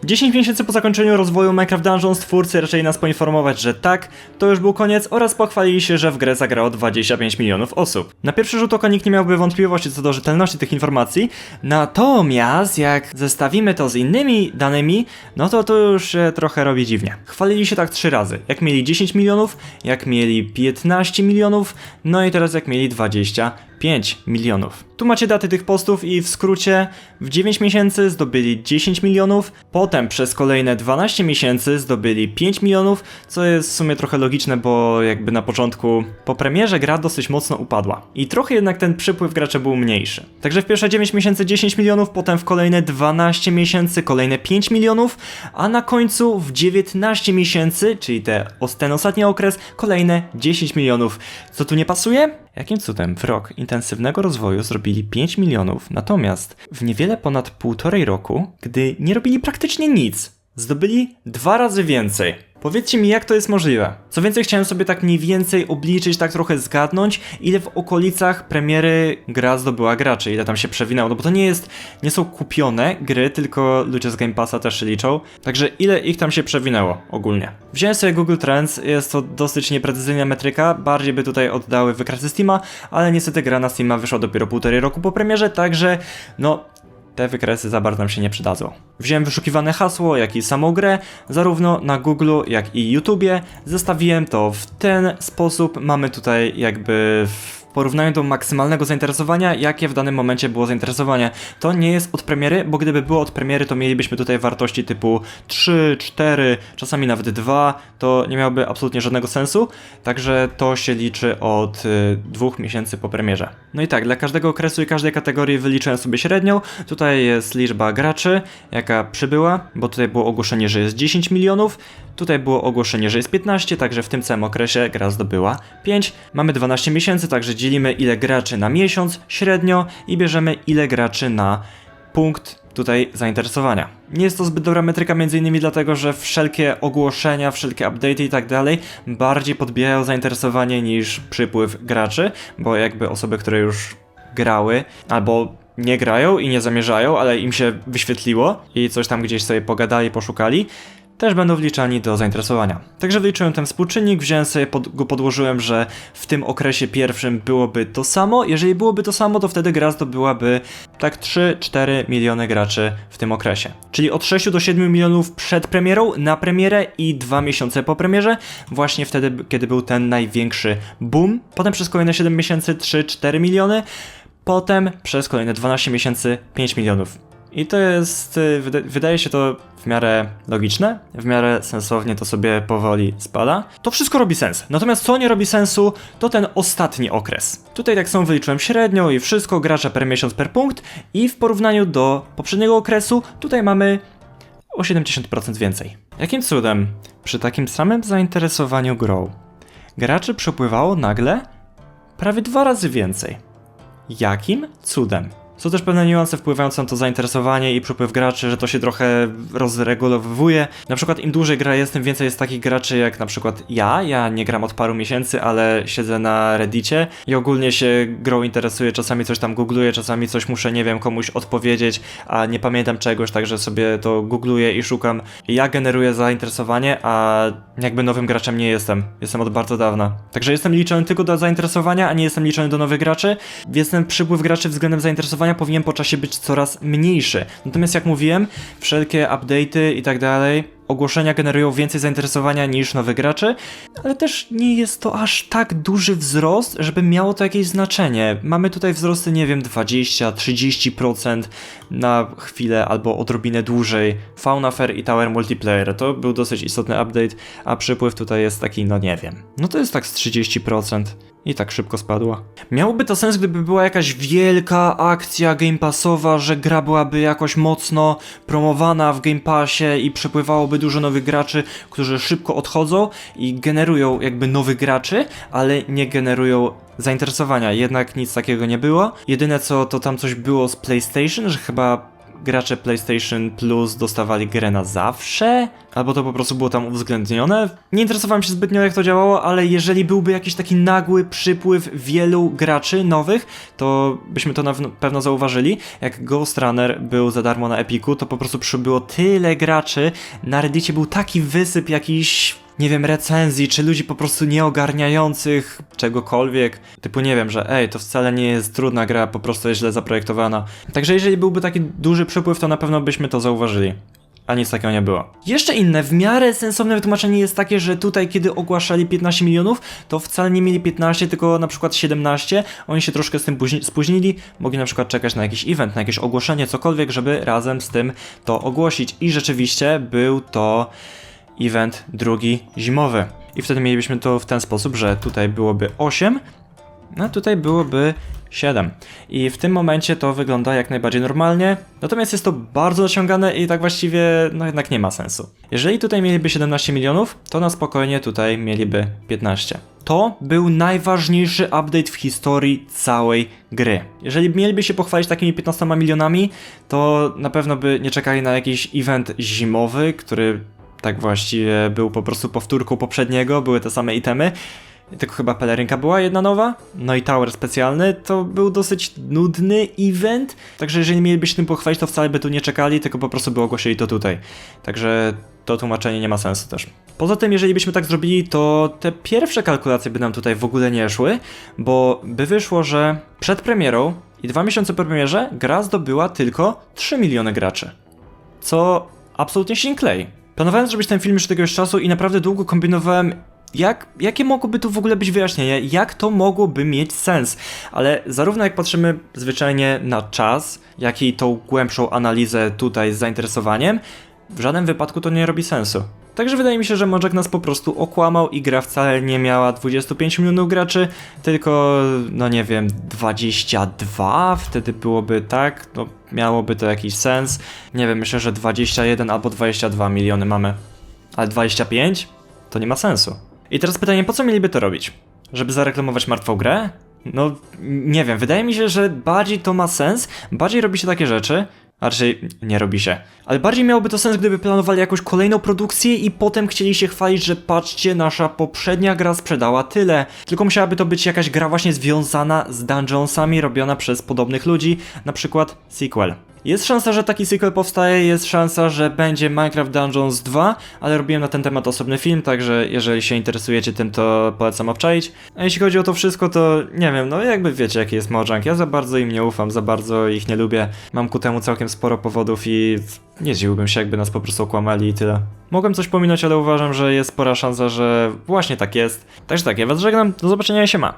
10 miesięcy po zakończeniu rozwoju Minecraft Dungeons twórcy raczej nas poinformować, że tak, to już był koniec oraz pochwalili się, że w grę zagrało 25 milionów osób. Na pierwszy rzut oka nikt nie miałby wątpliwości co do rzetelności tych informacji, natomiast jak zestawimy to z innymi danymi, no to już się trochę robi dziwnie. Chwalili się tak 3 razy, jak mieli 10 milionów, jak mieli 15 milionów, no i teraz jak mieli 25 milionów. Tu macie daty tych postów i w skrócie w 9 miesięcy zdobyli 10 milionów, potem przez kolejne 12 miesięcy zdobyli 5 milionów, co jest w sumie trochę logiczne, bo jakby na początku po premierze gra dosyć mocno upadła i trochę jednak ten przypływ graczy był mniejszy. Także w pierwsze 9 miesięcy 10 milionów, potem w kolejne 12 miesięcy kolejne 5 milionów, a na końcu w 19 miesięcy, czyli ten ostatni okres, kolejne 10 milionów. Co tu nie pasuje? Jakim cudem w rok intensywnego rozwoju zrobili 5 milionów, natomiast w niewiele ponad 1,5 roku, gdy nie robili praktycznie nic, zdobyli 2 razy więcej. Powiedzcie mi, jak to jest możliwe. Co więcej, chciałem sobie tak mniej więcej obliczyć, tak trochę zgadnąć, ile w okolicach premiery gra zdobyła graczy, ile tam się przewinęło, no bo to nie są kupione gry, tylko ludzie z Game Passa też się liczą, także ile ich tam się przewinęło ogólnie. Wziąłem sobie Google Trends, jest to dosyć nieprecyzyjna metryka, bardziej by tutaj oddały wykresy Steama, ale niestety gra na Steama wyszła dopiero 1,5 roku po premierze, także no te wykresy za bardzo nam się nie przydadzą. Wziąłem wyszukiwane hasło, jak i samą grę, zarówno na Google, jak i YouTubie. Zestawiłem to w ten sposób. Mamy tutaj jakby w porównaniu do maksymalnego zainteresowania, jakie w danym momencie było zainteresowanie. To nie jest od premiery, bo gdyby było od premiery, to mielibyśmy tutaj wartości typu 3, 4, czasami nawet 2, to nie miałoby absolutnie żadnego sensu, także to się liczy od 2 miesięcy po premierze. No i tak, dla każdego okresu i każdej kategorii wyliczyłem sobie średnią. Tutaj jest liczba graczy, jaka przybyła, bo tutaj było ogłoszenie, że jest 10 milionów, tutaj było ogłoszenie, że jest 15, także w tym całym okresie gra zdobyła 5. Mamy 12 miesięcy, także dzielimy ile graczy na miesiąc średnio i bierzemy ile graczy na punkt tutaj zainteresowania. Nie jest to zbyt dobra metryka, między innymi dlatego, że wszelkie ogłoszenia, wszelkie update'y i tak dalej bardziej podbijają zainteresowanie niż przypływ graczy, bo jakby osoby, które już grały albo nie grają i nie zamierzają, ale im się wyświetliło i coś tam gdzieś sobie pogadali, poszukali, też będą wliczani do zainteresowania. Także wyliczyłem ten współczynnik, wziąłem sobie, go podłożyłem, że w tym okresie pierwszym byłoby to samo. Jeżeli byłoby to samo, to wtedy gra zdobyłaby tak 3-4 miliony graczy w tym okresie. Czyli od 6 do 7 milionów przed premierą, na premierę i 2 miesiące po premierze, właśnie wtedy, kiedy był ten największy boom. Potem przez kolejne 7 miesięcy 3-4 miliony, potem przez kolejne 12 miesięcy 5 milionów. I to jest, wydaje się to w miarę logiczne, w miarę sensownie to sobie powoli spada. To wszystko robi sens. Natomiast co nie robi sensu, to ten ostatni okres. Tutaj tak samo wyliczyłem średnią i wszystko, gracze per miesiąc per punkt i w porównaniu do poprzedniego okresu tutaj mamy o 70% więcej. Jakim cudem przy takim samym zainteresowaniu grą graczy przepływało nagle prawie 2 razy więcej? Jakim cudem? Są też pewne niuanse wpływające na to zainteresowanie i przepływ graczy, że to się trochę rozregulowuje. Na przykład im dłużej gra jest, tym więcej jest takich graczy jak na przykład ja nie gram od paru miesięcy, ale siedzę na Reddicie i ogólnie się grą interesuję, czasami coś tam googluję, czasami coś muszę, nie wiem, komuś odpowiedzieć, a nie pamiętam czegoś, także sobie to googluję i szukam. Ja generuję zainteresowanie, a jakby nowym graczem nie jestem. Jestem od bardzo dawna. Także jestem liczony tylko do zainteresowania, a nie jestem liczony do nowych graczy, więc ten przypływ graczy względem zainteresowania powinien po czasie być coraz mniejszy. Natomiast jak mówiłem, wszelkie update'y i tak dalej, ogłoszenia generują więcej zainteresowania niż nowych graczy, ale też nie jest to aż tak duży wzrost, żeby miało to jakieś znaczenie. Mamy tutaj wzrosty, nie wiem, 20-30% na chwilę albo odrobinę dłużej. Fauna Fair i Tower Multiplayer to był dosyć istotny update, a przypływ tutaj jest taki, no nie wiem. No to jest tak z 30%. I tak szybko spadła. Miałoby to sens, gdyby była jakaś wielka akcja Game Passowa, że gra byłaby jakoś mocno promowana w Game Passie i przepływałoby dużo nowych graczy, którzy szybko odchodzą i generują jakby nowych graczy, ale nie generują zainteresowania. Jednak nic takiego nie było. Jedyne co, to tam coś było z PlayStation, że chyba gracze PlayStation Plus dostawali grę na zawsze? Albo to po prostu było tam uwzględnione? Nie interesowałem się zbytnio jak to działało, ale jeżeli byłby jakiś taki nagły przypływ wielu graczy nowych, to byśmy to na pewno zauważyli. Jak Ghost Runner był za darmo na Epiku, to po prostu przybyło tyle graczy, na Reddicie był taki wysyp jakiś, nie wiem, recenzji, czy ludzi po prostu nieogarniających czegokolwiek. Typu nie wiem, że to wcale nie jest trudna gra, po prostu jest źle zaprojektowana. Także jeżeli byłby taki duży przypływ, to na pewno byśmy to zauważyli. A nic takiego nie było. Jeszcze inne, w miarę sensowne wytłumaczenie jest takie, że tutaj kiedy ogłaszali 15 milionów, to wcale nie mieli 15, tylko na przykład 17. Oni się troszkę z tym spóźnili, mogli na przykład czekać na jakiś event, na jakieś ogłoszenie, cokolwiek, żeby razem z tym to ogłosić. I rzeczywiście był to event drugi zimowy. I wtedy mielibyśmy to w ten sposób, że tutaj byłoby 8, a tutaj byłoby 7. I w tym momencie to wygląda jak najbardziej normalnie, natomiast jest to bardzo naciągane i tak właściwie no jednak nie ma sensu. Jeżeli tutaj mieliby 17 milionów, to na spokojnie tutaj mieliby 15. To był najważniejszy update w historii całej gry. Jeżeli mieliby się pochwalić takimi 15 milionami, to na pewno by nie czekali na jakiś event zimowy, który tak właściwie był po prostu powtórką poprzedniego, były te same itemy. Tylko chyba pelerynka była jedna nowa, no i tower specjalny, to był dosyć nudny event, także jeżeli mieliby się tym pochwalić, to wcale by tu nie czekali, tylko po prostu by ogłosili to tutaj. Także to tłumaczenie nie ma sensu też. Poza tym, jeżeli byśmy tak zrobili, to te pierwsze kalkulacje by nam tutaj w ogóle nie szły, bo by wyszło, że przed premierą i 2 miesiące po premierze gra zdobyła tylko 3 miliony graczy. Co absolutnie się nie klei. Planowałem zrobić ten film już od jakiegoś czasu i naprawdę długo kombinowałem, jakie mogłoby tu w ogóle być wyjaśnienie, jak to mogłoby mieć sens, ale zarówno jak patrzymy zwyczajnie na czas, jak i tą głębszą analizę tutaj z zainteresowaniem, w żadnym wypadku to nie robi sensu. Także wydaje mi się, że Mojang nas po prostu okłamał i gra wcale nie miała 25 milionów graczy, tylko, no nie wiem, 22, wtedy byłoby tak, no miałoby to jakiś sens. Nie wiem, myślę, że 21 albo 22 miliony mamy, ale 25? To nie ma sensu. I teraz pytanie, po co mieliby to robić? Żeby zareklamować martwą grę? No, nie wiem, wydaje mi się, że bardziej to ma sens, bardziej robi się takie rzeczy, a raczej nie robi się. Ale bardziej miałoby to sens, gdyby planowali jakąś kolejną produkcję i potem chcieli się chwalić, że patrzcie, nasza poprzednia gra sprzedała tyle. Tylko musiałaby to być jakaś gra właśnie związana z dungeonsami, robiona przez podobnych ludzi, na przykład sequel. Jest szansa, że taki sequel powstaje, jest szansa, że będzie Minecraft Dungeons 2, ale robiłem na ten temat osobny film, także jeżeli się interesujecie tym, to polecam obczaić. A jeśli chodzi o to wszystko, to nie wiem, no jakby wiecie jaki jest Mojang, ja za bardzo im nie ufam, za bardzo ich nie lubię, mam ku temu całkiem sporo powodów i nie zdziwiłbym się, jakby nas po prostu okłamali i tyle. Mogłem coś pominąć, ale uważam, że jest spora szansa, że właśnie tak jest. Także tak, ja was żegnam, do zobaczenia i siema.